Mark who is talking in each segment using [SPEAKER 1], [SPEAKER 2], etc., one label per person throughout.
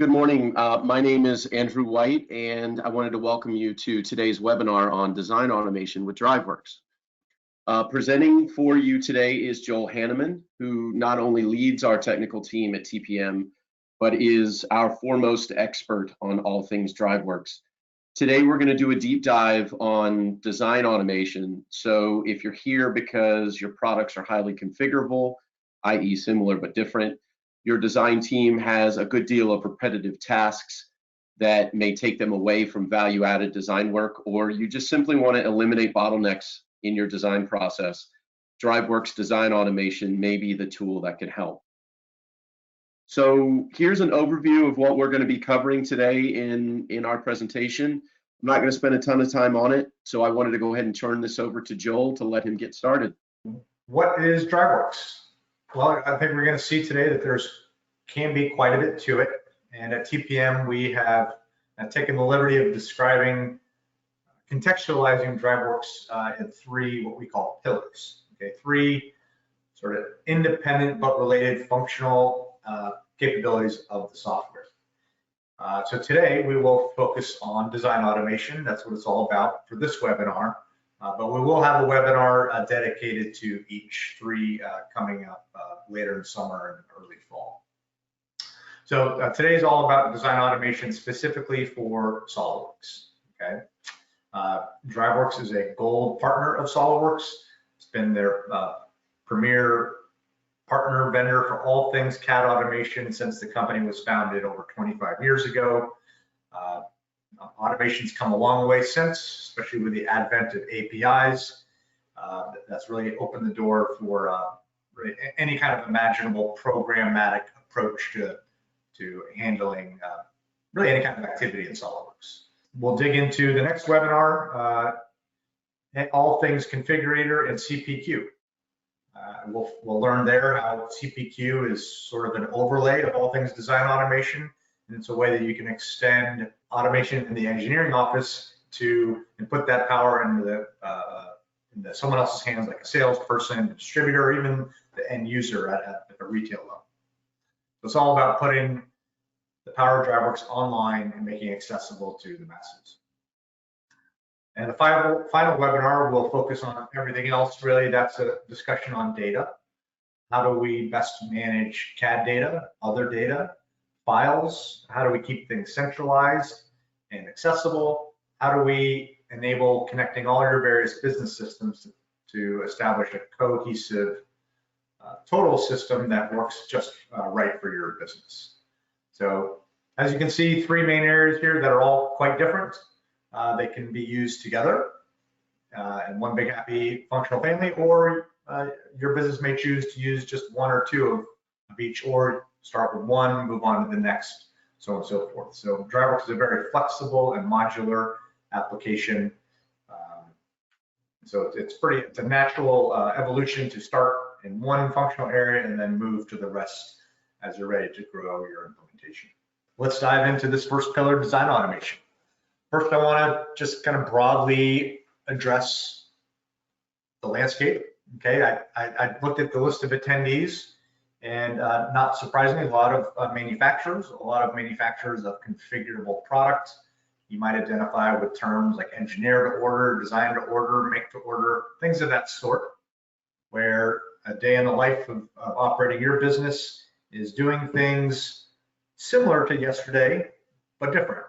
[SPEAKER 1] good morning. My name is Andrew White, and I wanted to welcome you to today's webinar on design automation with DriveWorks. Presenting for you today is Joel Hanneman, who not only leads our technical team at TPM, but is our foremost expert on all things DriveWorks. Today, we're going to do a deep dive on design automation. So if you're here because your products are highly configurable, i.e. similar but different, your design team has a good deal of repetitive tasks that may take them away from value-added design work, or you just simply want to eliminate bottlenecks in your design process, DriveWorks Design Automation may be the tool that can help. So here's an overview of what we're going to be covering today in our presentation. I'm not going to spend a ton of time on it, so I wanted to go ahead and turn this over to Joel to let him get started.
[SPEAKER 2] What is DriveWorks? Well, I think we're going to see today that can be quite a bit to it. And at TPM, we have taken the liberty of contextualizing DriveWorks in three what we call pillars. Okay, three sort of independent but related functional capabilities of the software. So today we will focus on design automation. That's what it's all about for this webinar. But we will have a webinar dedicated to each three coming up later in summer and early fall. So today is all about design automation specifically for SOLIDWORKS. Okay, DriveWorks is a gold partner of SOLIDWORKS. It's been their premier partner vendor for all things CAD automation since the company was founded over 25 years ago. Automation's come a long way since, especially with the advent of APIs. That's really opened the door for any kind of imaginable programmatic approach to handling really any kind of activity in SOLIDWORKS. We'll dig into the next webinar, all things configurator and CPQ. We'll learn there how CPQ is sort of an overlay of all things design automation. And it's a way that you can extend automation in the engineering office and put that power into someone else's hands, like a salesperson, a distributor, or even the end user at a retail level. So it's all about putting the power of DriveWorks online and making it accessible to the masses. And the final webinar will focus on everything else. Really, that's a discussion on data. How do we best manage CAD data, other data, files? How do we keep things centralized and accessible? How do we enable connecting all your various business systems to establish a cohesive total system that works just right for your business? So as you can see, three main areas here that are all quite different. They can be used together in one big happy functional family, or your business may choose to use just one or two of each, or start with one, move on to the next, so on and so forth. So DriveWorks is a very flexible and modular application. So it's a natural evolution to start in one functional area and then move to the rest as you're ready to grow your implementation. Let's dive into this first pillar, design automation. First, I want to just kind of broadly address the landscape. Okay, I looked at the list of attendees, and not surprisingly, a lot of manufacturers of configurable products. You might identify with terms like engineer to order, design to order, make to order, things of that sort, where a day in the life of operating your business is doing things similar to yesterday, but different.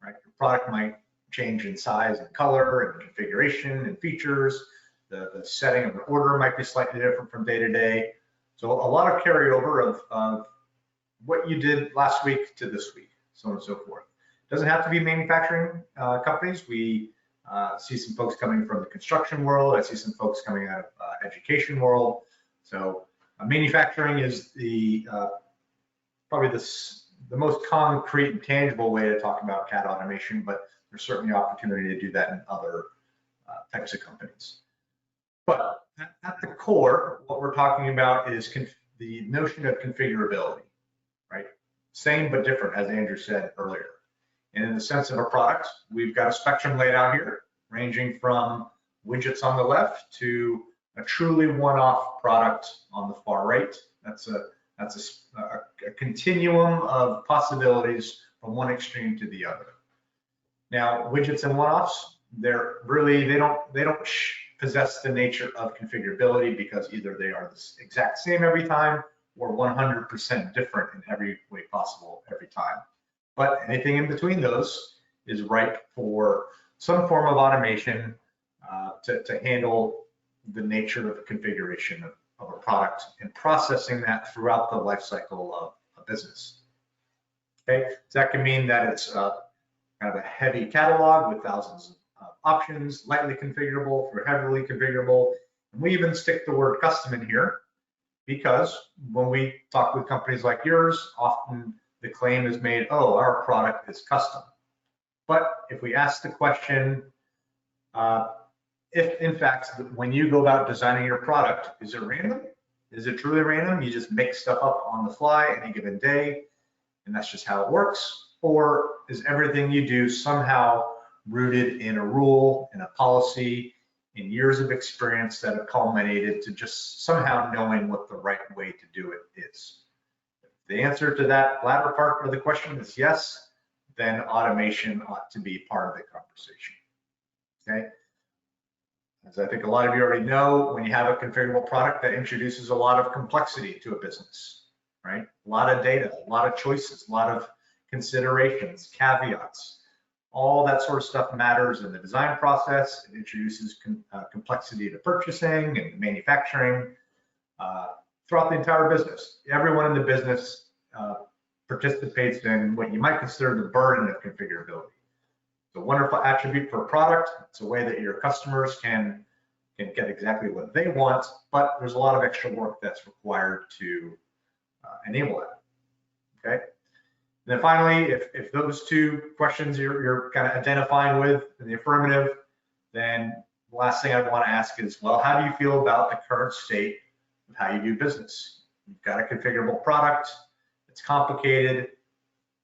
[SPEAKER 2] Right? Your product might change in size and color and configuration and features. The setting of the order might be slightly different from day to day. So a lot of carryover of what you did last week to this week, so on and so forth. Doesn't have to be manufacturing companies. We see some folks coming from the construction world. I see some folks coming out of education world. So manufacturing is probably the most concrete and tangible way to talk about CAD automation, but there's certainly opportunity to do that in other types of companies. But at the core, what we're talking about is the notion of configurability, right? Same but different, as Andrew said earlier. And in the sense of a product, we've got a spectrum laid out here, ranging from widgets on the left to a truly one-off product on the far right. That's That's a continuum of possibilities from one extreme to the other. Now, widgets and one-offs, they don't possess the nature of configurability because either they are the exact same every time or 100% different in every way possible every time. But anything in between those is ripe for some form of automation to handle the nature of the configuration of a product and processing that throughout the life cycle of a business. Okay, so that can mean that it's kind of a heavy catalog with thousands of options, lightly configurable through heavily configurable. And we even stick the word custom in here because when we talk with companies like yours, often the claim is made, oh, our product is custom. But if we ask the question, if in fact, when you go about designing your product, is it random? Is it truly random? You just make stuff up on the fly any given day, and that's just how it works? Or is everything you do somehow rooted in a rule, in a policy, in years of experience that have culminated to just somehow knowing what the right way to do it is? If the answer to that latter part of the question is yes, then automation ought to be part of the conversation, okay? As I think a lot of you already know, when you have a configurable product, that introduces a lot of complexity to a business, right? A lot of data, a lot of choices, a lot of considerations, caveats, all that sort of stuff matters in the design process. It introduces complexity to purchasing and manufacturing throughout the entire business. Everyone in the business participates in what you might consider the burden of configurability. It's a wonderful attribute for a product. It's a way that your customers can get exactly what they want, but there's a lot of extra work that's required to enable that, okay? And then finally, if those two questions you're kind of identifying with in the affirmative, then the last thing I want to ask is, well, how do you feel about the current state of how you do business? You've got a configurable product, it's complicated.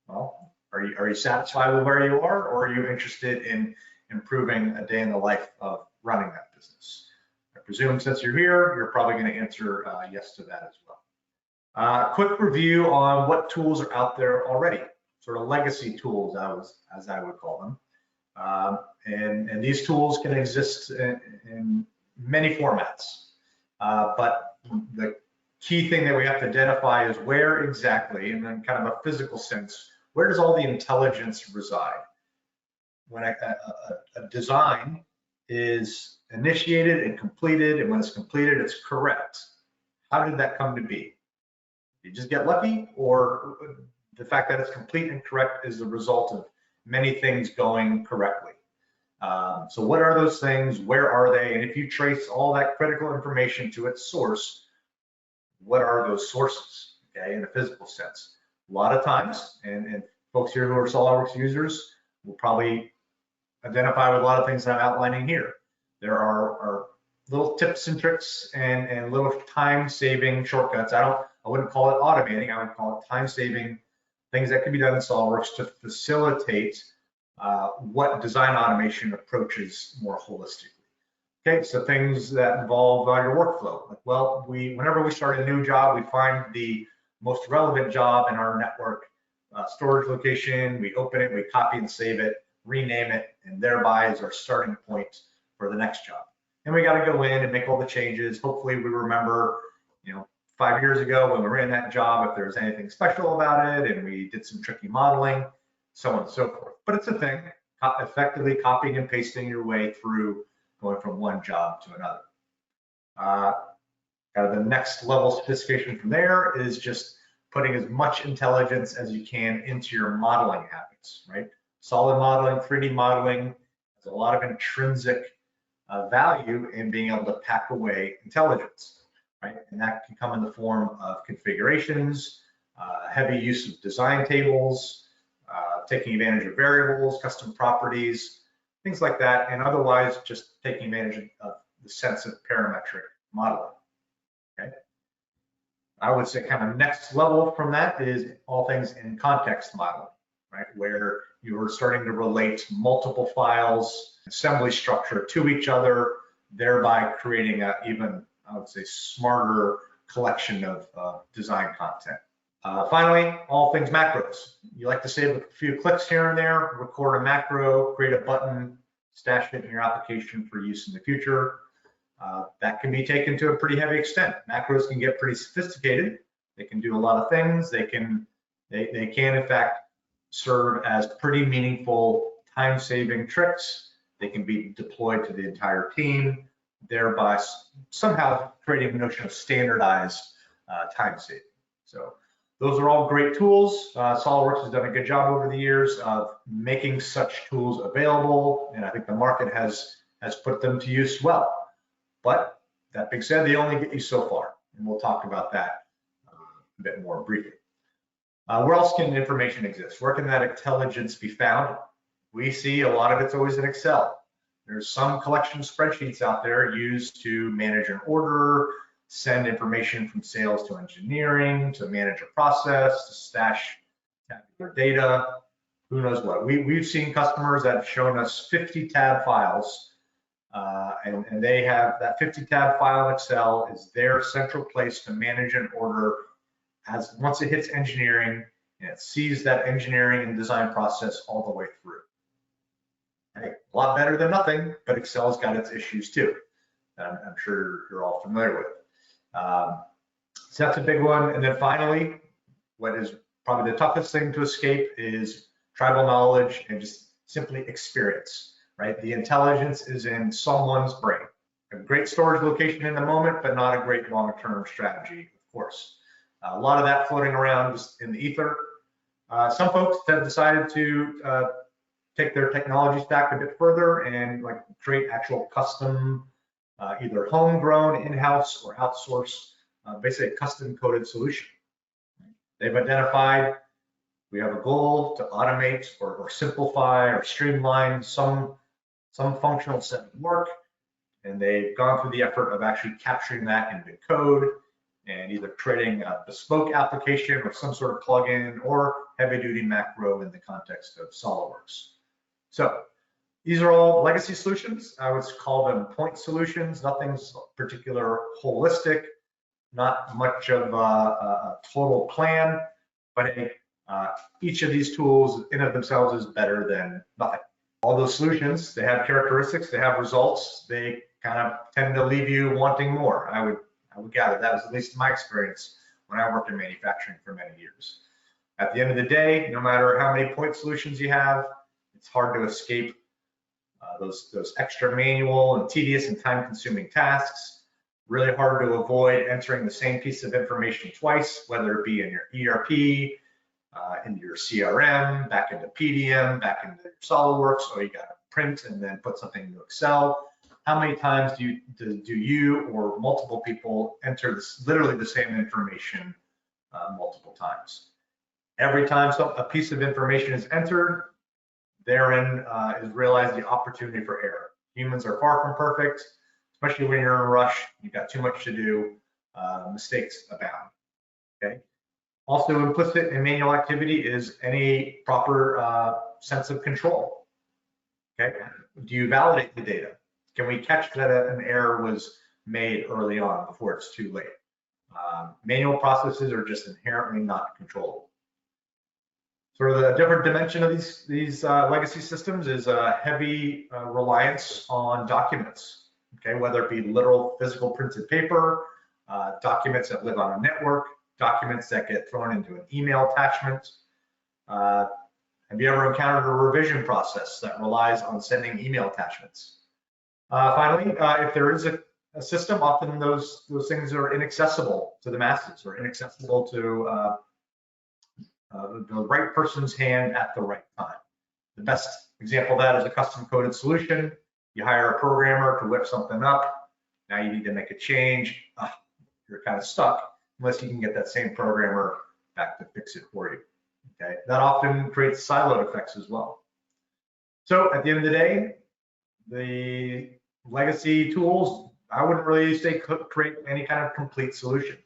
[SPEAKER 2] Well, are you satisfied with where you are, or are you interested in improving a day in the life of running that business? I presume since you're here, you're probably going to answer yes to that as well. Quick review on what tools are out there already, sort of legacy tools, as I would call them. And these tools can exist in many formats. But the key thing that we have to identify is where exactly, and then kind of a physical sense, where does all the intelligence reside? When a design is initiated and completed, and when it's completed, it's correct. How did that come to be? You just get lucky, or the fact that it's complete and correct is the result of many things going correctly? So what are those things? Where are they? And if you trace all that critical information to its source, what are those sources, okay, in a physical sense? A lot of times, and folks here who are SOLIDWORks users will probably identify with a lot of things that I'm outlining here. There are little tips and tricks and little time-saving shortcuts. I wouldn't call it automating. I would call it time-saving things that can be done in SOLIDWORks to facilitate what design automation approaches more holistically. Okay, so things that involve your workflow. Like, well, whenever we start a new job, we find the most relevant job in our network storage location, we open it, we copy and save it, rename it, and thereby is our starting point for the next job. And we got to go in and make all the changes. Hopefully we remember, 5 years ago when we were in that job, if there was anything special about it, and we did some tricky modeling, so on and so forth. But it's a thing, effectively copying and pasting your way through, going from one job to another. Kind of the next level sophistication from there is just putting as much intelligence as you can into your modeling habits, right? Solid modeling, 3D modeling has a lot of intrinsic value in being able to pack away intelligence, right? And that can come in the form of configurations, heavy use of design tables, taking advantage of variables, custom properties, things like that, and otherwise just taking advantage of the sense of parametric modeling, okay? I would say kind of next level from that is all things in context modeling, right? Where you are starting to relate multiple files, assembly structure to each other, thereby creating a even, I would say, smarter collection of design content. Finally, all things macros. You like to save a few clicks here and there, record a macro, create a button, stash it in your application for use in the future. That can be taken to a pretty heavy extent. Macros can get pretty sophisticated. They can do a lot of things. They can in fact serve as pretty meaningful time-saving tricks. They can be deployed to the entire team, thereby somehow creating a notion of standardized time saving. So those are all great tools. SOLIDWORKS has done a good job over the years of making such tools available, and I think the market has put them to use well. But that being said, they only get you so far, and we'll talk about that a bit more briefly. Where else can information exist? Where can that intelligence be found? We see a lot of it's always in Excel. There's some collection spreadsheets out there used to manage an order, send information from sales to engineering, to manage a process, to stash tabular data, who knows what. We've seen customers that have shown us 50 tab files, and they have that 50 tab file in Excel is their central place to manage an order. As once it hits engineering, and it sees that engineering and design process all the way through. Okay, a lot better than nothing, but Excel's got its issues too. I'm sure you're all familiar with. So that's a big one. And then finally, what is probably the toughest thing to escape is tribal knowledge and just simply experience, right? The intelligence is in someone's brain. A great storage location in the moment, but not a great long-term strategy, of course. A lot of that floating around just in the ether. Some folks have decided to take their technology stack a bit further and like create actual custom, either homegrown, in-house, or outsourced, basically a custom coded solution. They've identified we have a goal to automate or simplify or streamline some functional set of work, and they've gone through the effort of actually capturing that into code and either creating a bespoke application or some sort of plugin or heavy-duty macro in the context of SOLIDWORKS. So these are all legacy solutions. I would call them point solutions. Nothing's particular holistic, not much of a total plan, but each of these tools in of themselves is better than nothing. All those solutions, they have characteristics, they have results, they kind of tend to leave you wanting more. I would gather that was at least my experience when I worked in manufacturing for many years. At the end of the day, no matter how many point solutions you have, it's hard to escape those extra manual and tedious and time-consuming tasks. Really hard to avoid entering the same piece of information twice, whether it be in your ERP, into your CRM, back into PDM, back into your SOLIDWORKS, or you got to print and then put something into Excel. How many times do you or multiple people enter literally the same information multiple times? Every time a piece of information is entered, therein is realized the opportunity for error. Humans are far from perfect, especially when you're in a rush, you've got too much to do, mistakes abound, okay? Also implicit in manual activity is any proper sense of control, okay? Do you validate the data? Can we catch that an error was made early on before it's too late? Manual processes are just inherently not controllable. Sort of the different dimension of these legacy systems is a heavy reliance on documents, okay? Whether it be literal physical printed paper, documents that live on a network, documents that get thrown into an email attachment. Have you ever encountered a revision process that relies on sending email attachments? Finally, if there is a system, often those things are inaccessible to the masses or inaccessible to the right person's hand at the right time. The best example of that is a custom coded solution. You hire a programmer to whip something up. Now you need to make a change. You're kind of stuck unless you can get that same programmer back to fix it for you. Okay, that often creates siloed effects as well. So at the end of the day, the legacy tools, I wouldn't really say create any kind of complete solution.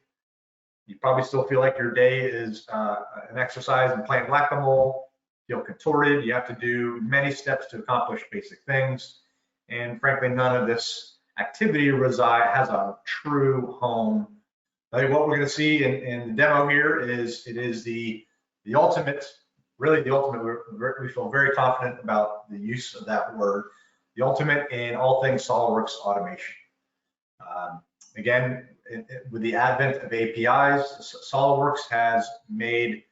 [SPEAKER 2] You probably still feel like your day is an exercise in playing whack-a-mole, feel contorted. You have to do many steps to accomplish basic things. And frankly, none of this activity has a true home I think what we're going to see in the demo here is it is the ultimate, really the ultimate. We feel very confident about the use of that word, the ultimate in all things SOLIDWORKS automation. Again, with the advent of APIs, SOLIDWORKS has made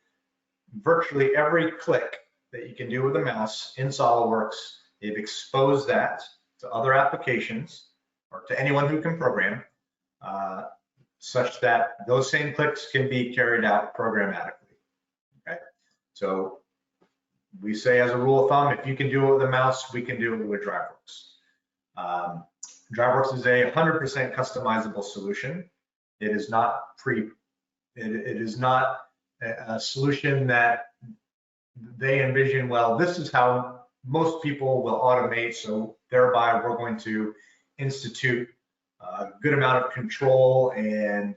[SPEAKER 2] virtually every click that you can do with a mouse in SOLIDWORKS. They've exposed that to other applications or to anyone who can program, such that those same clicks can be carried out programmatically. Okay, so we say as a rule of thumb, if you can do it with a mouse, we can do it with DriveWorks. DriveWorks is a 100% customizable solution. It is not it is not a solution that they envision, well, this is how most people will automate, so thereby we're going to institute a good amount of control and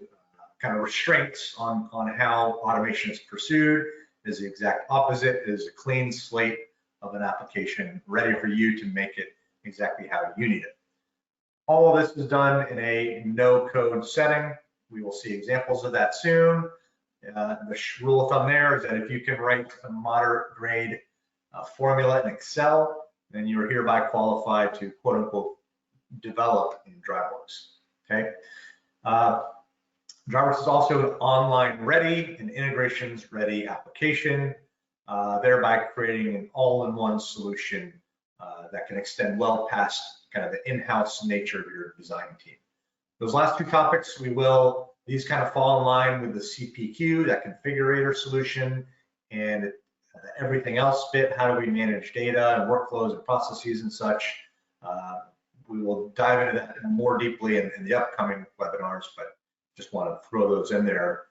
[SPEAKER 2] kind of restraints on how automation is pursued. It is the exact opposite. It is a clean slate of an application ready for you to make it exactly how you need it. All of this is done in a no-code setting. We will see examples of that soon. The rule of thumb there is that if you can write a moderate grade formula in Excel, then you are hereby qualified to quote unquote develop in DriveWorks. Okay. DriveWorks is also an online ready and integrations ready application, thereby creating an all-in-one solution that can extend well past kind of the in-house nature of your design team. Those last two topics, these kind of fall in line with the CPQ, that configurator solution, and everything else bit. How do we manage data and workflows and processes and such? We will dive into that more deeply in the upcoming webinars, but just want to throw those in there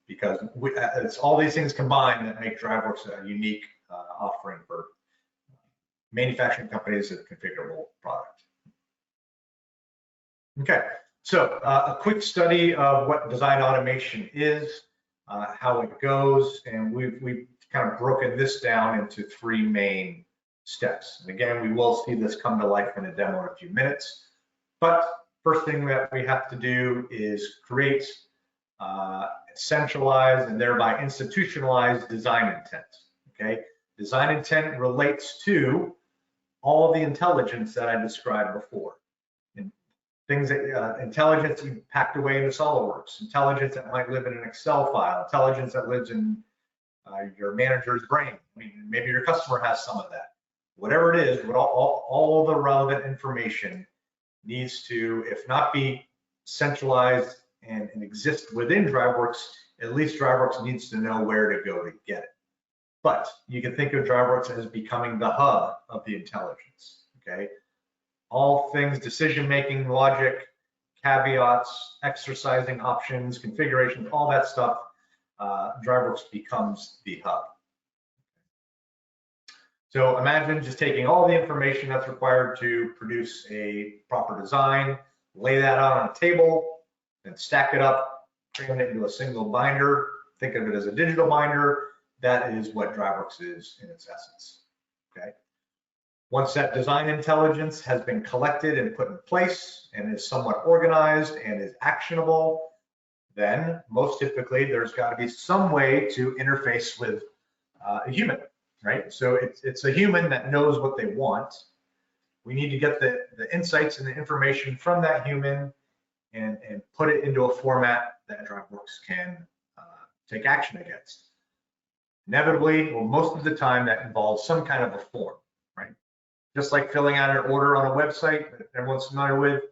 [SPEAKER 2] because it's all these things combined that make DriveWorks a unique offering for manufacturing companies with a configurable product. Okay, so a quick study of what design automation is, how it goes, and we've kind of broken this down into three main steps. And again, we will see this come to life in a demo in a few minutes. But first thing that we have to do is create, centralize, and thereby institutionalize design intent. Okay, design intent relates to all of the intelligence that I described before. And things that intelligence you packed away into SOLIDWORKS, intelligence that might live in an Excel file, intelligence that lives in your manager's brain. I mean, maybe your customer has some of that. Whatever it is, all the relevant information needs to, if not be centralized and exist within DriveWorks, at least DriveWorks needs to know where to go to get it. But you can think of DriveWorks as becoming the hub of the intelligence, okay? All things decision-making, logic, caveats, exercising options, configurations, all that stuff, DriveWorks becomes the hub. So imagine just taking all the information that's required to produce a proper design, lay that out on a table, and stack it up, cram it into a single binder. Think of it as a digital binder. That is what DriveWorks is in its essence, okay? Once that design intelligence has been collected and put in place and is somewhat organized and is actionable, then most typically there's got to be some way to interface with a human, right? So it's a human that knows what they want. We need to get the insights and the information from that human and put it into a format that DriveWorks can take action against. Inevitably, well, most of the time that involves some kind of a form, right? Just like filling out an order on a website that everyone's familiar with,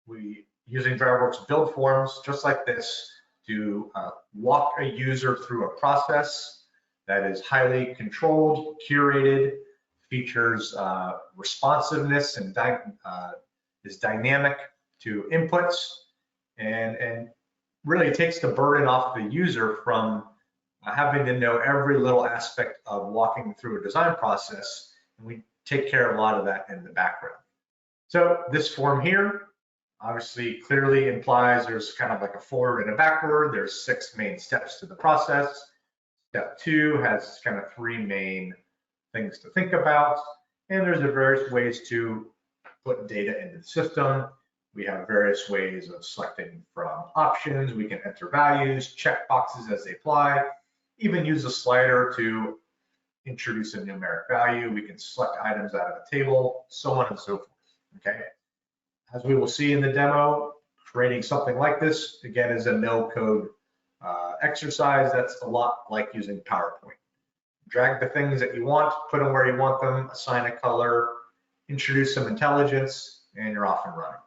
[SPEAKER 2] we using DriveWorks build forms just like this to walk a user through a process that is highly controlled, curated, features responsiveness and is dynamic to inputs, and really takes the burden off the user from having to know every little aspect of walking through a design process, and we take care of a lot of that in the background. So this form here obviously clearly implies there's kind of like a forward and a backward. There's 6 main steps to the process. Step 2 has kind of 3 main things to think about, and there's various ways to put data into the system. We have various ways of selecting from options. We can enter values, check boxes as they apply, even use a slider to introduce a numeric value. We can select items out of a table, so on and so forth, okay? As we will see in the demo, creating something like this, again, is a no-code exercise. That's a lot like using PowerPoint. Drag the things that you want, put them where you want them, assign a color, introduce some intelligence, and you're off and running.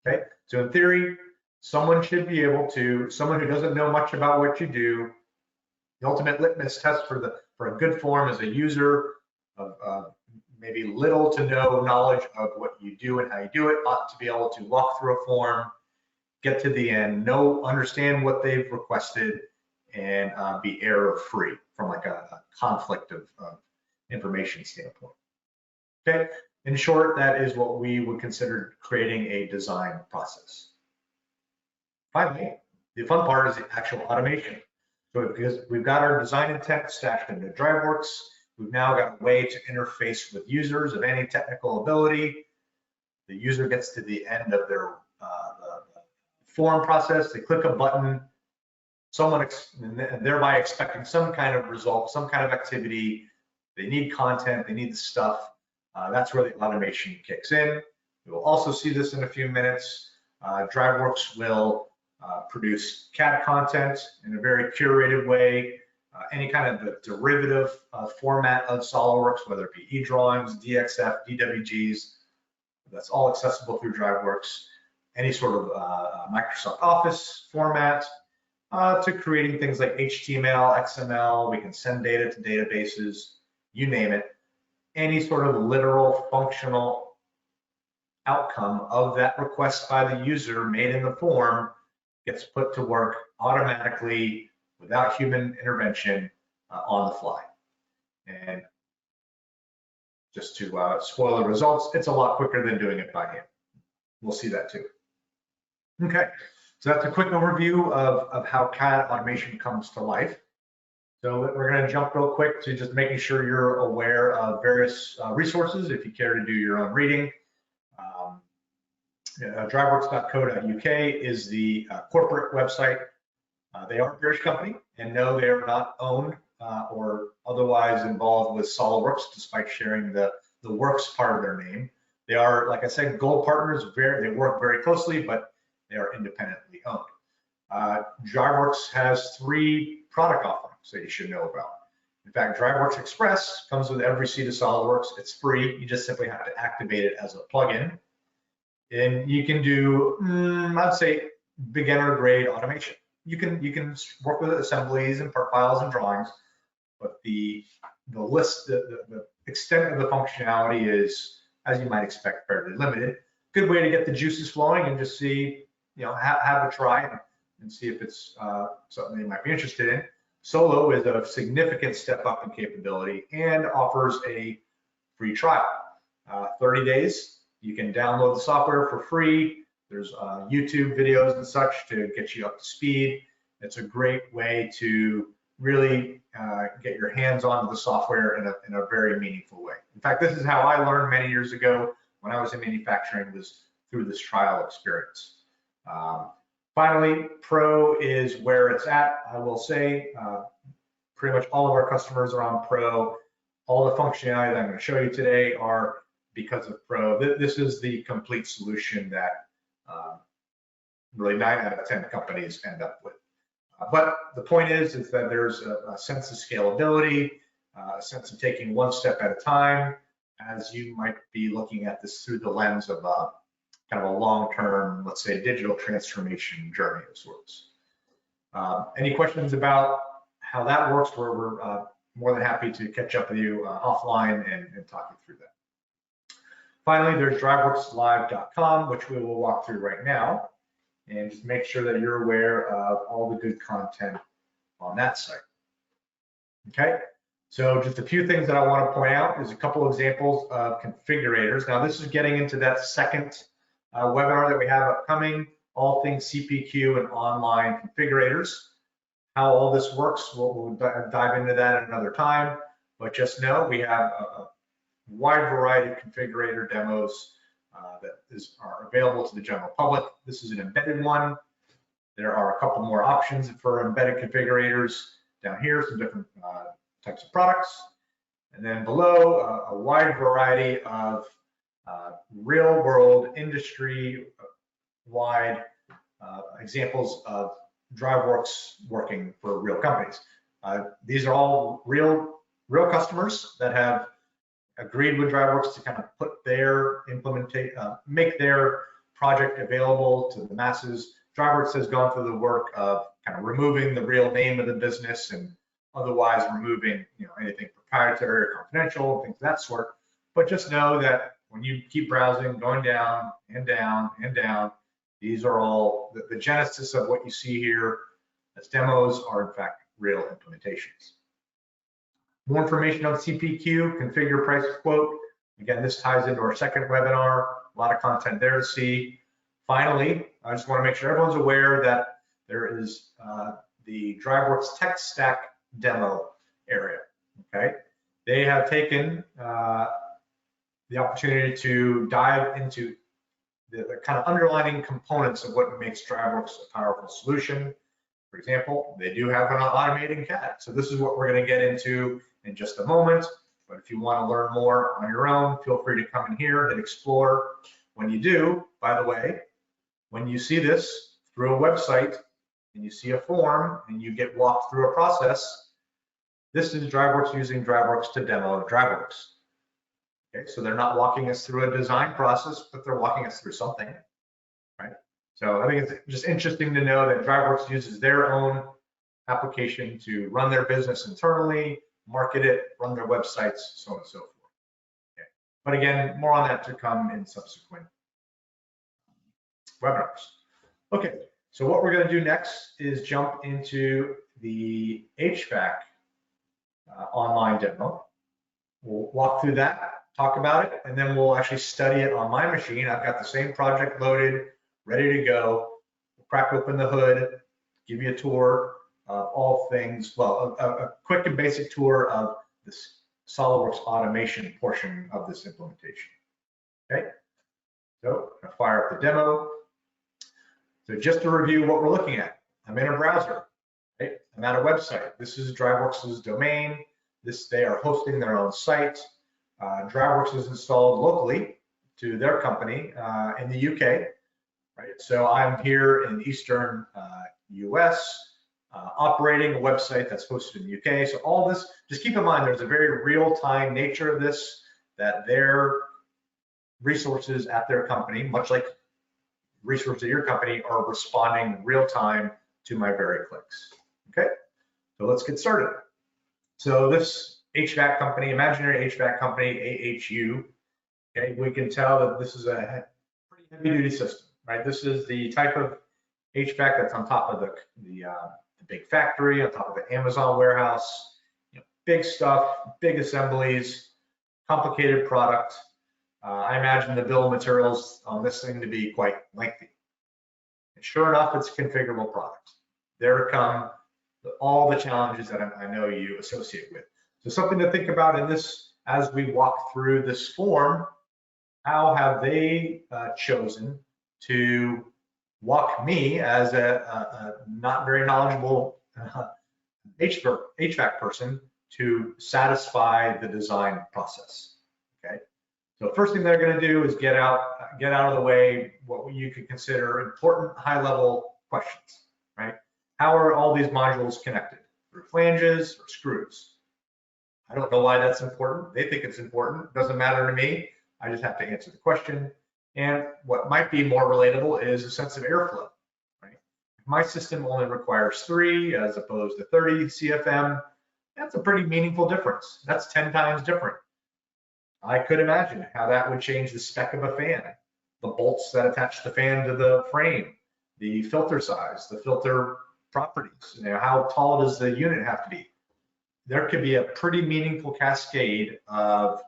[SPEAKER 2] Okay, so in theory, someone should be able to, someone who doesn't know much about what you do, the ultimate litmus test for a good form is a user of maybe little to no knowledge of what you do and how you do it, ought to be able to walk through a form, get to the end, understand what they've requested, and be error-free from like a conflict of information standpoint. Okay, in short, that is what we would consider creating a design process. Finally, the fun part is the actual automation. So because we've got our design intent stashed into DriveWorks, we've now got a way to interface with users of any technical ability. The user gets to the end of their form process, they click a button, thereby expecting some kind of result, some kind of activity. They need content, they need the stuff. That's where the automation kicks in. We will also see this in a few minutes. DriveWorks will produce CAD content in a very curated way, any kind of derivative format of SOLIDWORKS, whether it be eDrawings, DXF, DWGs, that's all accessible through DriveWorks. Any sort of Microsoft Office format, to creating things like HTML, XML, we can send data to databases, you name it. Any sort of literal functional outcome of that request by the user made in the form gets put to work automatically without human intervention on the fly. And just to spoil the results, it's a lot quicker than doing it by hand. We'll see that too. Okay, so that's a quick overview of how CAD automation comes to life. So we're going to jump real quick to just making sure you're aware of various resources if you care to do your own reading. DriveWorks.co.uk is the corporate website. They are a British company, and no, they are not owned or otherwise involved with SOLIDWORKS, despite sharing the works part of their name. They are, like I said, gold partners. They work very closely, but they are independently owned. DriveWorks has 3 product offerings that you should know about. In fact, DriveWorks Express comes with every seat of SOLIDWORks. It's free. You just simply have to activate it as a plugin. And you can do, I'd say, beginner grade automation. You can work with assemblies and part files and drawings, but the extent of the functionality is, as you might expect, fairly limited. Good way to get the juices flowing and just see, have a try and see if it's something you might be interested in. Solo is a significant step up in capability and offers a free trial. 30 days, you can download the software for free. There's YouTube videos and such to get you up to speed. It's a great way to really get your hands onto the software in a very meaningful way. In fact, this is how I learned many years ago when I was in manufacturing, was through this trial experience. Finally, Pro is where it's at. I will say pretty much all of our customers are on Pro. All the functionality that I'm going to show you today are because of Pro. This is the complete solution that really 9 out of 10 companies end up with. But the point is that there's a sense of scalability, a sense of taking one step at a time, as you might be looking at this through the lens of kind of a long-term, let's say, digital transformation journey of sorts. Any questions about how that works? We're more than happy to catch up with you offline and talk you through that. Finally, there's DriveWorksLive.com, which we will walk through right now, and just make sure that you're aware of all the good content on that site. Okay, so just a few things that I want to point out is a couple examples of configurators. Now, this is getting into that second webinar that we have upcoming, all things CPQ and online configurators. How all this works, we'll dive into that at another time, but just know we have a wide variety of configurator demos are available to the general public. This is an embedded one. There are a couple more options for embedded configurators down here, some different types of products. And then below, a wide variety of real world industry-wide examples of DriveWorks working for real companies. These are all real customers that have agreed with DriveWorks to kind of put their make their project available to the masses. DriveWorks has gone through the work of kind of removing the real name of the business and otherwise removing, anything proprietary or confidential, things of that sort. But just know that when you keep browsing, going down and down and down, these are all the genesis of what you see here as demos are in fact real implementations. More information on CPQ, configure, price, quote. Again, this ties into our second webinar. A lot of content there to see. Finally, I just want to make sure everyone's aware that there is the DriveWorks Tech Stack demo area. Okay, they have taken the opportunity to dive into the kind of underlying components of what makes DriveWorks a powerful solution. For example, they do have an automating CAD. So this is what we're going to get into in just a moment. But if you want to learn more on your own, feel free to come in here and explore. When you do, by the way, when you see this through a website and you see a form and you get walked through a process, this is DriveWorks using DriveWorks to demo DriveWorks. Okay, so they're not walking us through a design process, but they're walking us through something, right? So I think it's just interesting to know that DriveWorks uses their own application to run their business internally, market it, run their websites, so on and so forth. Okay. But again, more on that to come in subsequent webinars. Okay, so what we're going to do next is jump into the HVAC online demo. We'll walk through that, talk about it, and then we'll actually study it on my machine. I've got the same project loaded, ready to go. We'll crack open the hood, give you a tour of all things, well, a quick and basic tour of this SOLIDWORKS automation portion of this implementation. Okay, so I'll fire up the demo. So just to review what we're looking at, I'm in a browser, right? I'm at a website. This is DriveWorks' domain. They are hosting their own site. DriveWorks is installed locally to their company in the UK, right? So I'm here in Eastern US, operating a website that's hosted in the UK. So all this, just keep in mind, there's a very real-time nature of this, that their resources at their company, much like resources at your company, are responding real-time to my very clicks. Okay, so let's get started. So this HVAC company, imaginary HVAC company, AHU, okay, we can tell that this is a pretty heavy-duty system, right? This is the type of HVAC that's on top of the big factory, on top of the Amazon warehouse, big stuff, big assemblies, complicated product. I imagine the bill of materials on this thing to be quite lengthy. And sure enough, it's a configurable product. There come all the challenges that I know you associate with. So something to think about in this, as we walk through this form, how have they chosen to walk me as a not very knowledgeable HVAC person to satisfy the design process, okay? So first thing they're going to do is get out of the way what you could consider important high-level questions, right? How are all these modules connected? Through flanges or screws? I don't know why that's important. They think it's important. It doesn't matter to me. I just have to answer the question. And what might be more relatable is a sense of airflow, right? If my system only requires 3 as opposed to 30 CFM, that's a pretty meaningful difference. That's 10 times different. I could imagine how that would change the spec of a fan, the bolts that attach the fan to the frame, the filter size, the filter properties, how tall does the unit have to be? There could be a pretty meaningful cascade of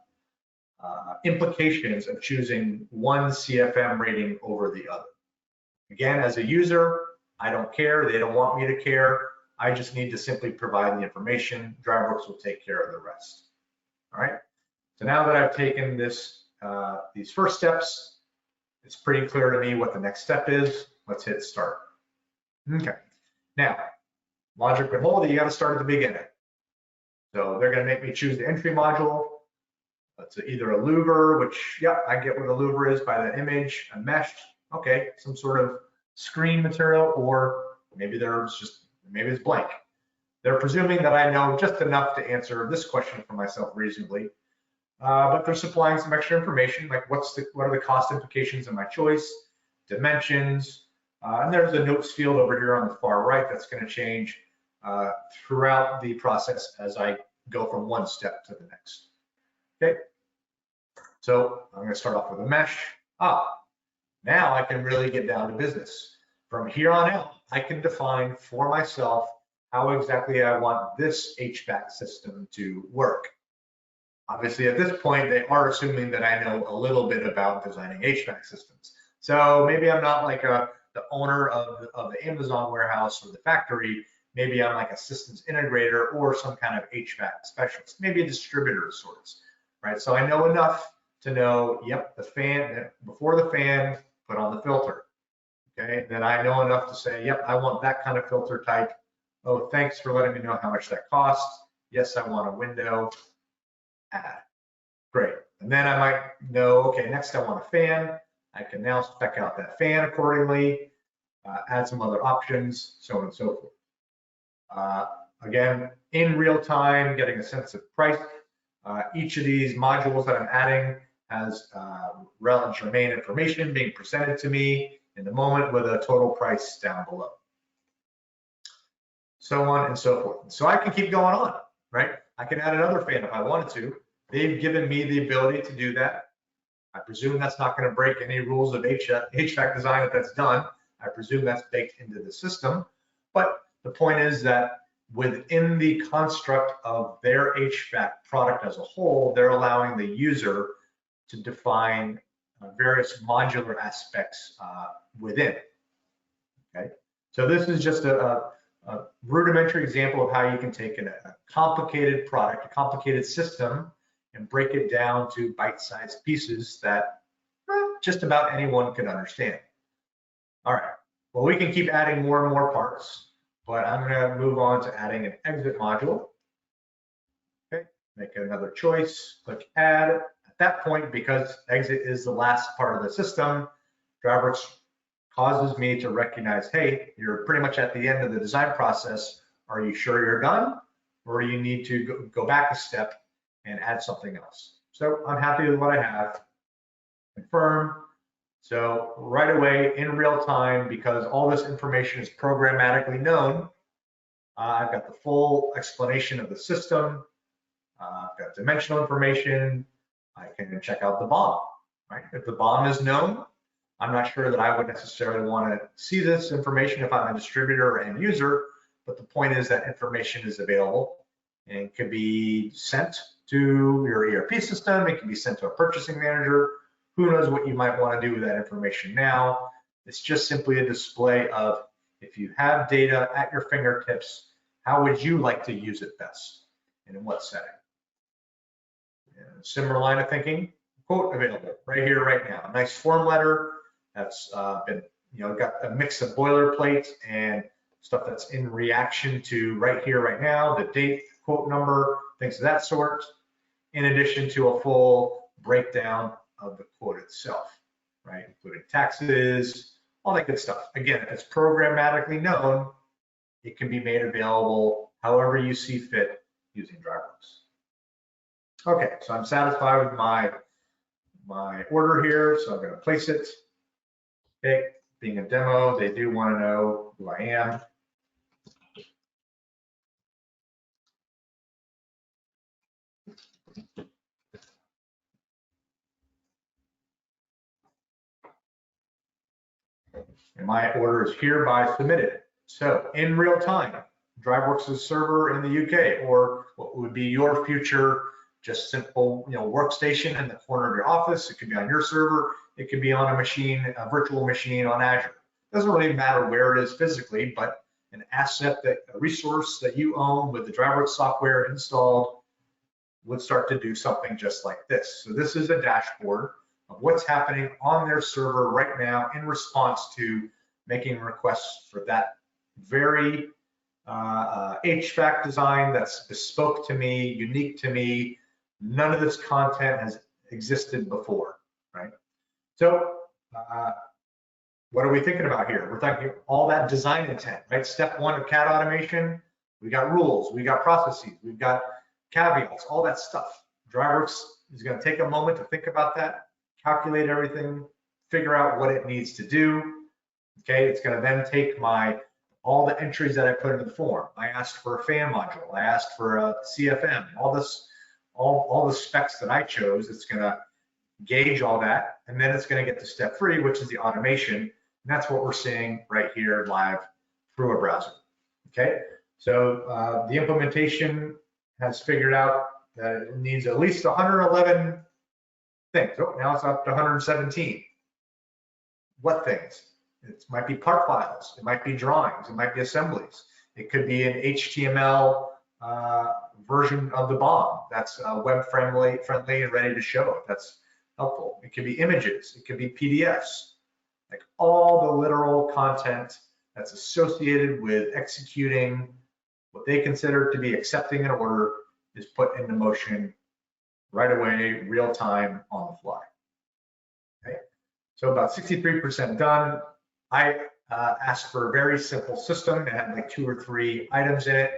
[SPEAKER 2] implications of choosing one CFM rating over the other. Again, as a user, I don't care. They don't want me to care. I just need to simply provide the information. DriveWorks will take care of the rest. All right. So now that I've taken these first steps, it's pretty clear to me what the next step is. Let's hit start. Okay, now, logic would hold that you got to start at the beginning. So they're going to make me choose the entry module. It's either a louver, which, yeah, I get what a louver is by the image, a mesh, okay, some sort of screen material, or maybe maybe it's blank. They're presuming that I know just enough to answer this question for myself reasonably, but they're supplying some extra information, like what are the cost implications of my choice, dimensions, and there's a notes field over here on the far right that's going to change throughout the process as I go from one step to the next. Okay, so I'm going to start off with a mesh. Now I can really get down to business. From here on out, I can define for myself how exactly I want this HVAC system to work. Obviously, at this point, they are assuming that I know a little bit about designing HVAC systems. So maybe I'm not like the owner of the Amazon warehouse or the factory. Maybe I'm like a systems integrator or some kind of HVAC specialist, maybe a distributor of sorts, right? So I know enough to know, yep, the fan, before the fan, put on the filter. Okay, then I know enough to say, yep, I want that kind of filter type. Oh, thanks for letting me know how much that costs. Yes, I want a window. Add. Great. And then I might know, okay, next I want a fan. I can now spec out that fan accordingly, add some other options, so on and so forth. Again, in real time, getting a sense of price. Each of these modules that I'm adding has relevant germane information being presented to me in the moment with a total price down below. So on and so forth. So I can keep going on, right? I can add another fan if I wanted to. They've given me the ability to do that. I presume that's not going to break any rules of HVAC design if that's done. I presume that's baked into the system. But the point is that within the construct of their HVAC product as a whole, they're allowing the user to define various modular aspects within. Okay, so this is just a rudimentary example of how you can take a complicated product, a complicated system, and break it down to bite-sized pieces that just about anyone can understand. All right, well, we can keep adding more and more parts, but I'm gonna move on to adding an exit module. Okay, make another choice, click add. At that point, because exit is the last part of the system, DriveWorks causes me to recognize, hey, you're pretty much at the end of the design process. Are you sure you're done? Or you need to go back a step and add something else? So I'm happy with what I have. Confirm. So right away in real time, because all this information is programmatically known, I've got the full explanation of the system. I've got dimensional information. I can check out the BOM, right? If the BOM is known, I'm not sure that I would necessarily want to see this information if I'm a distributor or end user, but the point is that information is available and can be sent to your ERP system. It can be sent to a purchasing manager. Who knows what you might want to do with that information now. It's just simply a display of, if you have data at your fingertips, how would you like to use it best and in what setting? And similar line of thinking, quote available right here, right now. A nice form letter that's been, got a mix of boilerplate and stuff that's in reaction to right here, right now, the date, quote number, things of that sort, in addition to a full breakdown of the quote itself, right? Including taxes, all that good stuff. Again, if it's programmatically known, it can be made available however you see fit using DriveWorks. Okay, so I'm satisfied with my order here, so I'm going to place it. Okay, being a demo, they do want to know who I am. And my order is hereby submitted. So in real time, DriveWorks' server in the UK, or what would be your future just simple workstation in the corner of your office. It could be on your server. It could be on a machine, a virtual machine on Azure. It doesn't really matter where it is physically, but an asset, a resource that you own with the DriveWorks software installed would start to do something just like this. So this is a dashboard of what's happening on their server right now in response to making requests for that very HVAC design that's bespoke to me, unique to me. None of this content has existed before, right? So what are we thinking about here? We're talking all that design intent, right? Step one of CAD automation, we got rules, we got processes, we've got caveats, all that stuff. DriveWorks is going to take a moment to think about that, calculate everything, figure out what it needs to do. Okay, it's going to then take all the entries that I put in the form. I asked for a fan module, I asked for a CFM, all the specs that I chose. It's going to gauge all that, and then it's going to get to step 3, which is the automation, and that's what we're seeing right here live through a browser. Okay, so the implementation has figured out that it needs at least 111 things. Oh, now it's up to 117. What things? It might be part files, it might be drawings, it might be assemblies. It could be an HTML version of the BOM that's web friendly and ready to show if that's helpful. It could be images, it could be PDFs, like all the literal content that's associated with executing what they consider to be accepting an order is put into motion right away, real time, on the fly. Okay, so about 63% done. I asked for a very simple system. It had like 2 or 3 items in it.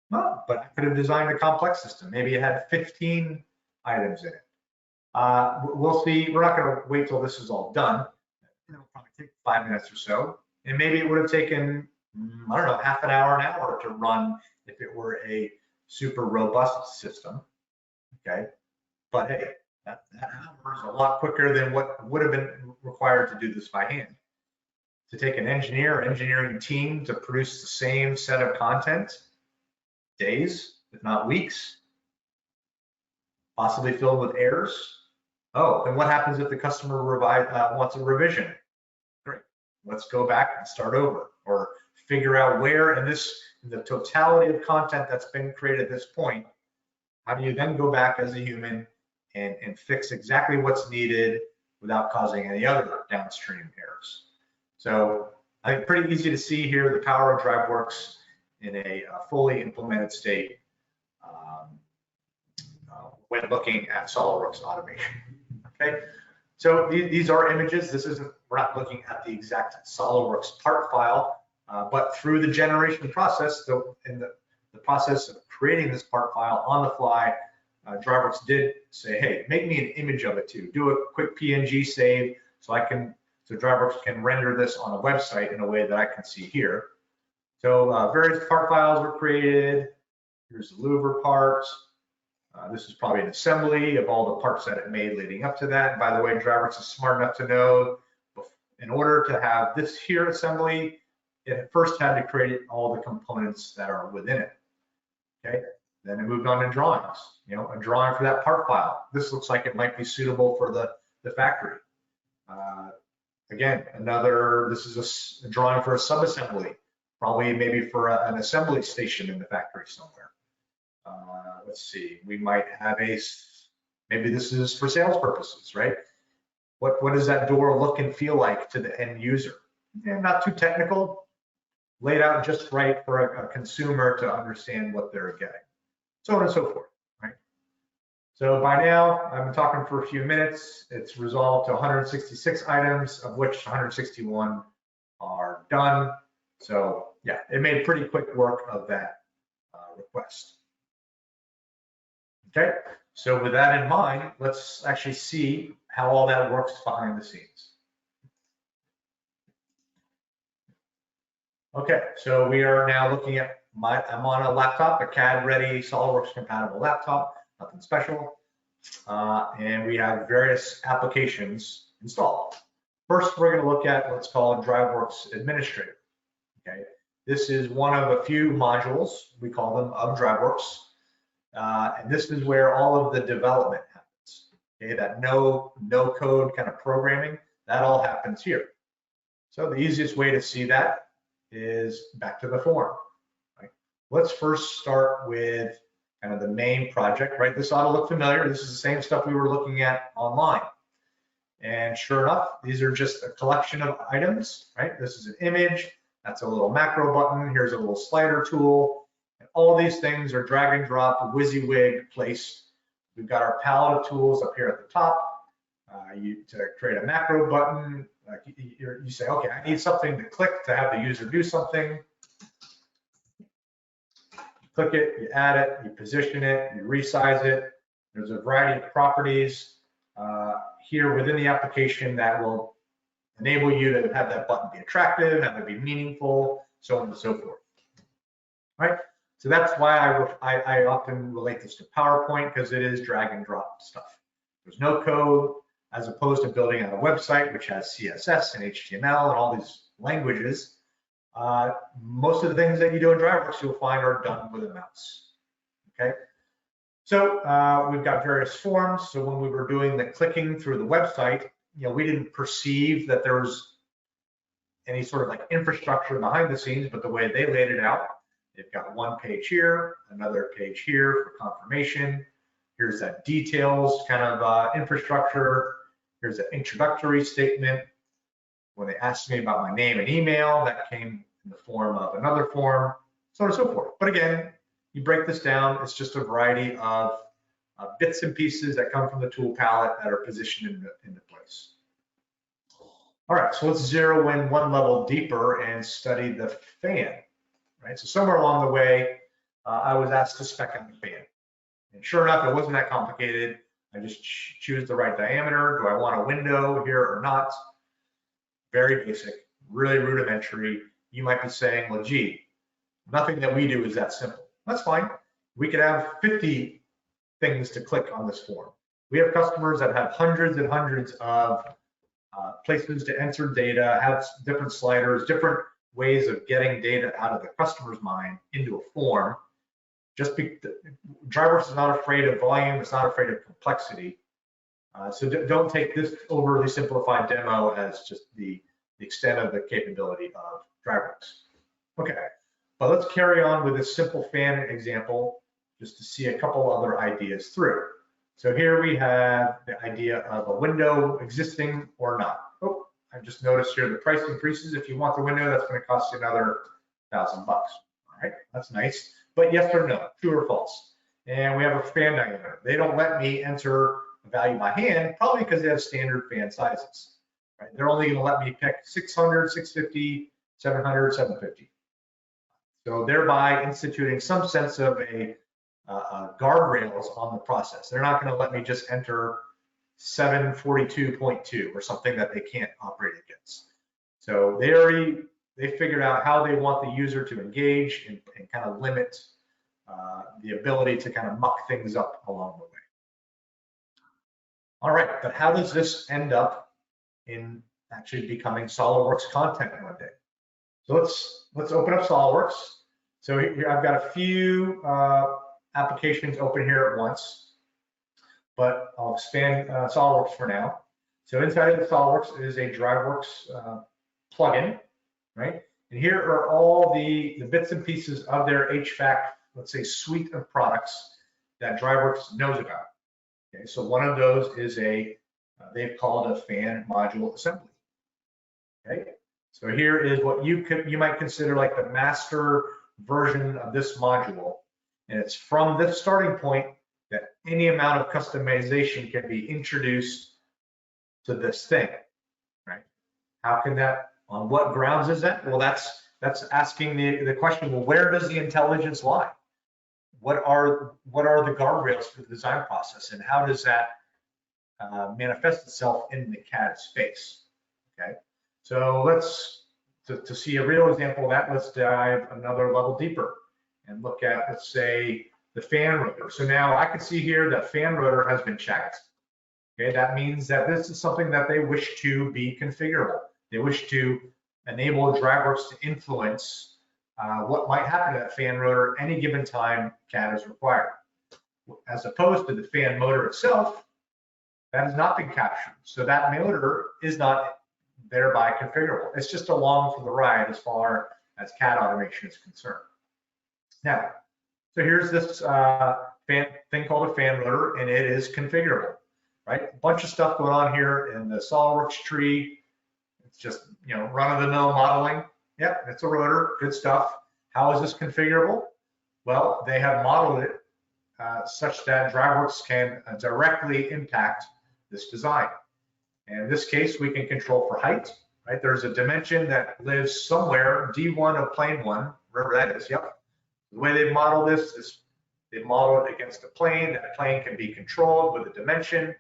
[SPEAKER 2] Well, but I could have designed a complex system. Maybe it had 15 items in it. We'll see. We're not going to wait till this is all done. It'll probably take 5 minutes or so. And maybe it would have taken, I don't know, half an hour to run if it were a super robust system. Okay. But hey, that hour is a lot quicker than what would have been required to do this by hand. To take an engineering team to produce the same set of content, days, if not weeks, possibly filled with errors. Oh, then what happens if the customer wants a revision? Great, let's go back and start over, or figure out where in the totality of content that's been created at this point, how do you then go back as a human and fix exactly what's needed without causing any other downstream errors? So I think pretty easy to see here the power of DriveWorks in a fully implemented state when looking at SOLIDWORKS automation. Okay, so these are images. We're not looking at the exact SOLIDWORKS part file, but through the generation process, in the process of creating this part file on the fly, DriveWorks did say, hey, make me an image of it too. Do a quick PNG save so DriveWorks can render this on a website in a way that I can see here. So various part files were created. Here's the louver parts. This is probably an assembly of all the parts that it made leading up to that. And by the way, DriveWorks is smart enough to know in order to have this here assembly, it first had to create all the components that are within it. Okay, then it moved on to drawings. You know, a drawing for that part file. This looks like it might be suitable for the factory. Again, this is a drawing for a subassembly, probably maybe for an assembly station in the factory somewhere. Let's see, we might have maybe this is for sales purposes, right? What does that door look and feel like to the end user? And not too technical, laid out just right for a consumer to understand what they're getting, so on and so forth, right? So by now, I've been talking for a few minutes. It's resolved to 166 items, of which 161 are done. So yeah, it made pretty quick work of that request. Okay, so with that in mind, let's actually see how all that works behind the scenes. Okay, so we are now looking at I'm on a laptop, a CAD-ready, SOLIDWORKS compatible laptop, nothing special. And we have various applications installed. First, we're going to look at what's called DriveWorks Administrator. Okay, this is one of a few modules, we call them, of DriveWorks. And this is where all of the development happens. Okay, that no code kind of programming, that all happens here. So the easiest way to see that is back to the form. Right? Let's first start with kind of the main project, right? This ought to look familiar. This is the same stuff we were looking at online. And sure enough, these are just a collection of items, right? This is an image, that's a little macro button, here's a little slider tool. And all these things are drag and drop, WYSIWYG placed. We've got our palette of tools up here at the top. To create a macro button, you say, okay, I need something to click to have the user do something. You click it, you add it, you position it, you resize it. There's a variety of properties here within the application that will enable you to have that button be attractive, have it be meaningful, so on and so forth. Right? So that's why I often relate this to PowerPoint, because it is drag and drop stuff. There's no code, as opposed to building out a website which has CSS and HTML and all these languages. Most of the things that you do in DriveWorks you'll find are done with a mouse. Okay. So we've got various forms. So when we were doing the clicking through the website, we didn't perceive that there was any sort of like infrastructure behind the scenes, but the way they laid it out, they've got one page here, another page here for confirmation. Here's that details kind of infrastructure. Here's an introductory statement. When they asked me about my name and email, that came in the form of another form, so on and so forth. But again, you break this down, it's just a variety of bits and pieces that come from the tool palette that are positioned into place. All right, so let's zero in one level deeper and study the fan. Right, so somewhere along the way, I was asked to spec out the fan. And sure enough, it wasn't that complicated. I just choose the right diameter. Do I want a window here or not? Very basic, really rudimentary. You might be saying, well, gee, nothing that we do is that simple. That's fine. We could have 50 things to click on this form. We have customers that have hundreds and hundreds of places to enter data, have different sliders, different ways of getting data out of the customer's mind into a form. DriveWorks is not afraid of volume, it's not afraid of complexity. So don't take this overly simplified demo as just the extent of the capability of DriveWorks. Okay, but let's carry on with this simple fan example just to see a couple other ideas through. So here we have the idea of a window existing or not. Oh, I just noticed here the price increases. If you want the window, that's going to cost you another $1,000. All right, that's nice. But yes or no, true or false. And we have a fan diameter. They don't let me enter a value by hand, probably because they have standard fan sizes. Right? They're only going to let me pick 600, 650, 700, 750. So thereby instituting some sense of a guardrails on the process. They're not going to let me just enter 742.2 or something that they can't operate against. So they figured out how they want the user to engage and kind of limit the ability to kind of muck things up along the way. All right, but how does this end up in actually becoming SOLIDWORKS content one day? So let's open up SOLIDWORKS. So here I've got a few applications open here at once, but I'll expand SOLIDWORKS for now. So inside of the SOLIDWORKS is a DriveWorks plugin, right? And here are all the bits and pieces of their HVAC, let's say, suite of products that DriveWorks knows about. Okay, so one of those is they've called a fan module assembly. Okay, so here is what you might consider like the master version of this module, and it's from this starting point that any amount of customization can be introduced to this thing, right? How can that? On what grounds is that? Well, that's asking the question. Well, where does the intelligence lie? What are the guardrails for the design process, and how does that manifest itself in the CAD space? Okay, so to see a real example of that, let's dive another level deeper and look at, let's say, the fan rotor. So now I can see here that fan rotor has been checked. Okay, that means that this is something that they wish to be configurable. They wish to enable DriveWorks to influence what might happen to that fan rotor any given time CAD is required. As opposed to the fan motor itself, that has not been captured. So that motor is not thereby configurable. It's just along for the ride as far as CAD automation is concerned. Now, so here's this thing called a fan rotor, and it is configurable. right? A bunch of stuff going on here in the SOLIDWORks tree. It's just, run-of-the-mill modeling. Yep, it's a rotor, good stuff. How is this configurable? Well, they have modeled it such that DriveWorks can directly impact this design. And in this case, we can control for height, right? There's a dimension that lives somewhere, D1 of plane 1, wherever that is, yep. The way they've modeled this is they model it against a plane. That plane can be controlled with a dimension.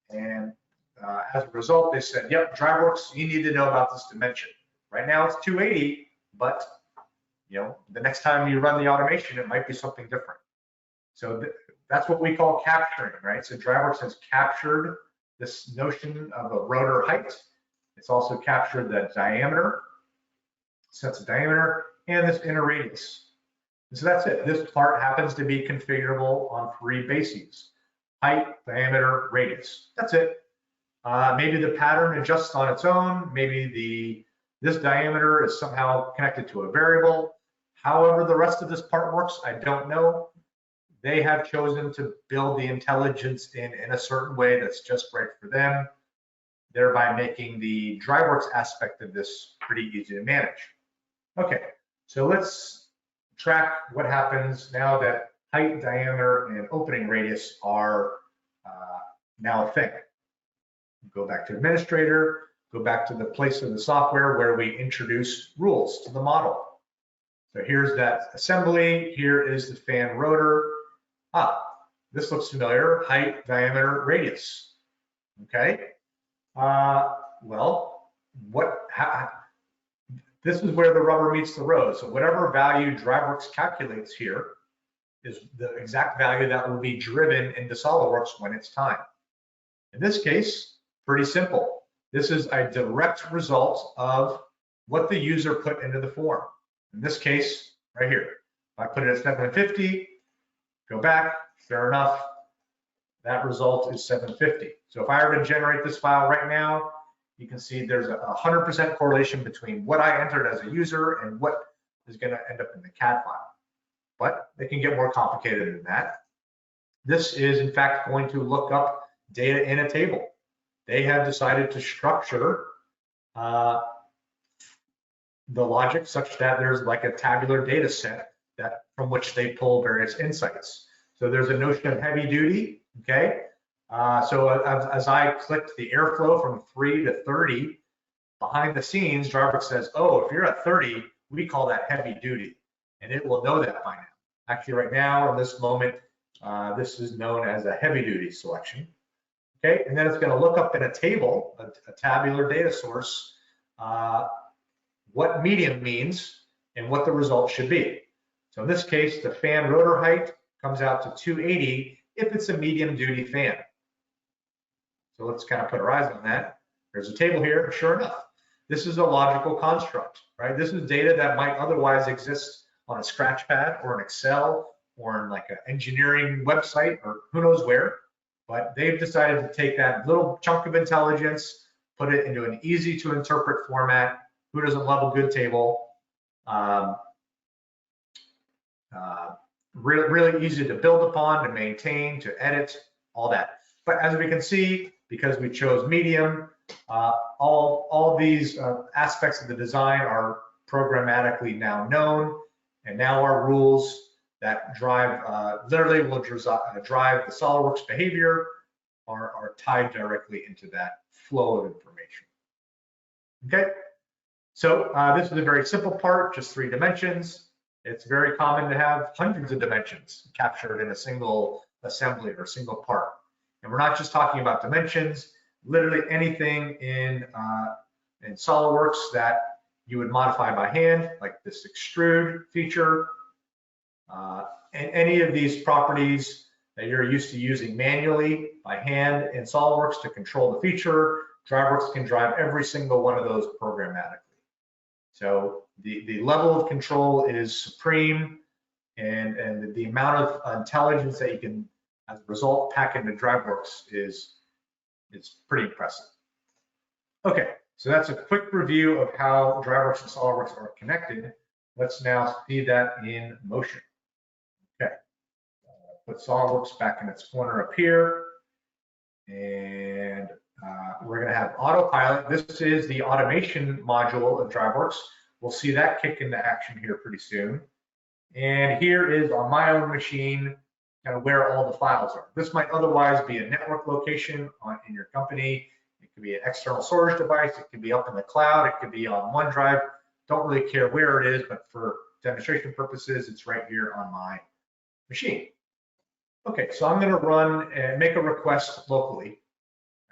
[SPEAKER 2] And as a result, they said, yep, DriveWorks, you need to know about this dimension. Right now it's 280, but the next time you run the automation, it might be something different. So that's what we call capturing, right? So DriveWorks has captured this notion of a rotor height. It's also captured the diameter, sets of diameter, and this inner radius. And so that's it. This part happens to be configurable on 3 bases: height, diameter, radius. That's it. Maybe the pattern adjusts on its own. Maybe this diameter is somehow connected to a variable. However the rest of this part works, I don't know. They have chosen to build the intelligence in a certain way that's just right for them, thereby making the DriveWorks aspect of this pretty easy to manage. Okay, so let's track what happens now that height, diameter, and opening radius are now a thing. Go back to Administrator, go back to the place of the software where we introduce rules to the model. So here's that assembly, here is the fan rotor. This looks familiar, height, diameter, radius. Okay, well, this is where the rubber meets the road. So whatever value DriveWorks calculates here is the exact value that will be driven into SOLIDWORks when it's time. In this case, pretty simple. This is a direct result of what the user put into the form. In this case, right here, if I put it at 750, go back, fair enough, that result is 750. So if I were to generate this file right now, you can see there's a 100% correlation between what I entered as a user and what is going to end up in the CAD file. But they can get more complicated than that. This is, in fact, going to look up data in a table. They have decided to structure the logic such that there's like a tabular data set from which they pull various insights. So there's a notion of heavy duty, okay? So as I clicked the airflow from 3 to 30, behind the scenes, DriveWorks says, oh, if you're at 30, we call that heavy duty. And it will know that by now. Actually, right now, in this moment, this is known as a heavy duty selection. Okay, and then it's going to look up in a table, a tabular data source, what medium means and what the result should be. So in this case, the fan rotor height comes out to 280 if it's a medium duty fan. So let's kind of put our eyes on that. There's a table here, sure enough. This is a logical construct, right? This is data that might otherwise exist on a scratch pad or an Excel or in like an engineering website or who knows where. But they've decided to take that little chunk of intelligence, put it into an easy to interpret format. Who doesn't love a good table? Really easy to build upon, to maintain, to edit, all that. But as we can see, because we chose medium, all these aspects of the design are programmatically now known, and now our rules that literally will drive the SOLIDWORks behavior are tied directly into that flow of information. Okay, so this is a very simple part, just 3 dimensions. It's very common to have hundreds of dimensions captured in a single assembly or a single part. And we're not just talking about dimensions, literally anything in SOLIDWORks that you would modify by hand, like this extrude feature, and any of these properties that you're used to using manually by hand in SOLIDWORks to control the feature, DriveWorks can drive every single one of those programmatically. So the level of control is supreme, and the amount of intelligence that you can, as a result, pack into DriveWorks is pretty impressive. Okay, so that's a quick review of how DriveWorks and SOLIDWORks are connected. Let's now see that in motion. Okay, put SOLIDWORks back in its corner up here. And we're going to have Autopilot. This is the automation module of DriveWorks. We'll see that kick into action here pretty soon. And here is on my own machine, kind of where all the files are. This might otherwise be a network location in your company. It could be an external storage device. It could be up in the cloud. It could be on OneDrive. Don't really care where it is, but for demonstration purposes, it's right here on my machine. Okay, so I'm going to run and make a request locally.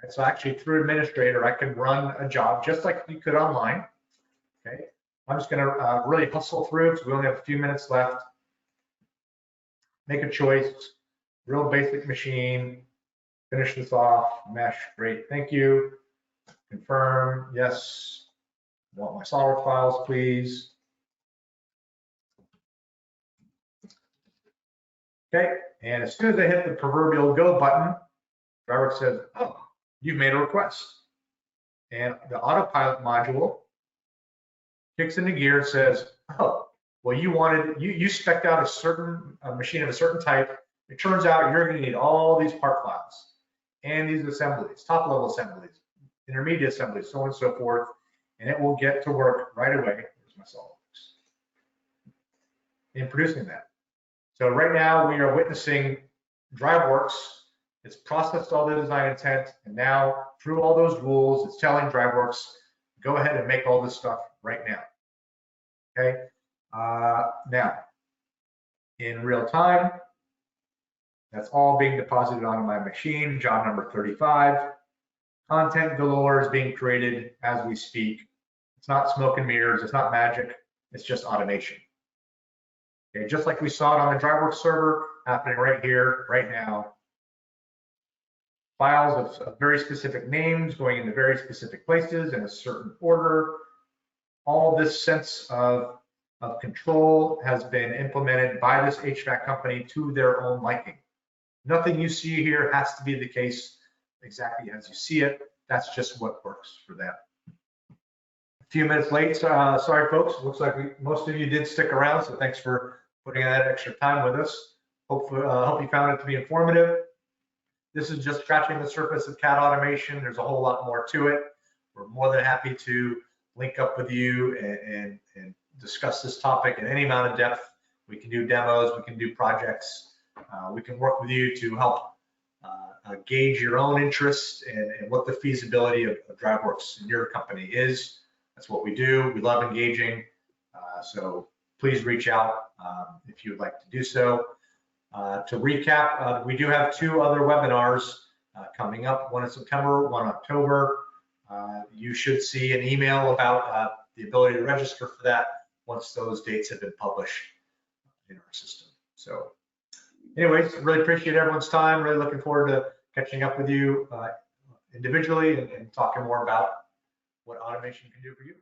[SPEAKER 2] Right, so actually through Administrator, I can run a job just like you could online. Okay, I'm just going to really hustle through because we only have a few minutes left. Make a choice, real basic machine, finish this off, mesh, great, thank you. Confirm, yes, I want my SOLIDWORKS files, please. Okay, and as soon as I hit the proverbial go button, DriveWorks says, oh, you've made a request. And the Autopilot module kicks into gear and says, oh, well, you spec'd out a machine of a certain type. It turns out you're going to need all these part files and these assemblies, top level assemblies, intermediate assemblies, so on and so forth, and it will get to work right away. There's my SOLIDWORKS in producing that. So right now we are witnessing DriveWorks. It's processed all the design intent, and now through all those rules, it's telling DriveWorks, go ahead and make all this stuff right now. Okay. Now, in real time, that's all being deposited onto my machine, job number 35. Content galore is being created as we speak. It's not smoke and mirrors, it's not magic, it's just automation. Okay, just like we saw it on the DriveWorks server, happening right here, right now. Files of very specific names going into very specific places in a certain order. All this sense of control has been implemented by this HVAC company to their own liking. Nothing you see here has to be the case exactly as you see it. That's just what works for them. A few minutes late, sorry folks. Looks like most of you did stick around, so thanks for putting in that extra time with us. Hope you found it to be informative. This is just scratching the surface of CAD automation. There's a whole lot more to it. We're more than happy to link up with you and discuss this topic in any amount of depth. We can do demos, we can do projects. We can work with you to help gauge your own interest and what the feasibility of DriveWorks in your company is. That's what we do. We love engaging. So please reach out if you would like to do so. To recap, we do have 2 other webinars coming up, one in September, one in October. You should see an email about the ability to register for that once those dates have been published in our system. So anyways, really appreciate everyone's time. Really looking forward to catching up with you individually and talking more about what automation can do for you.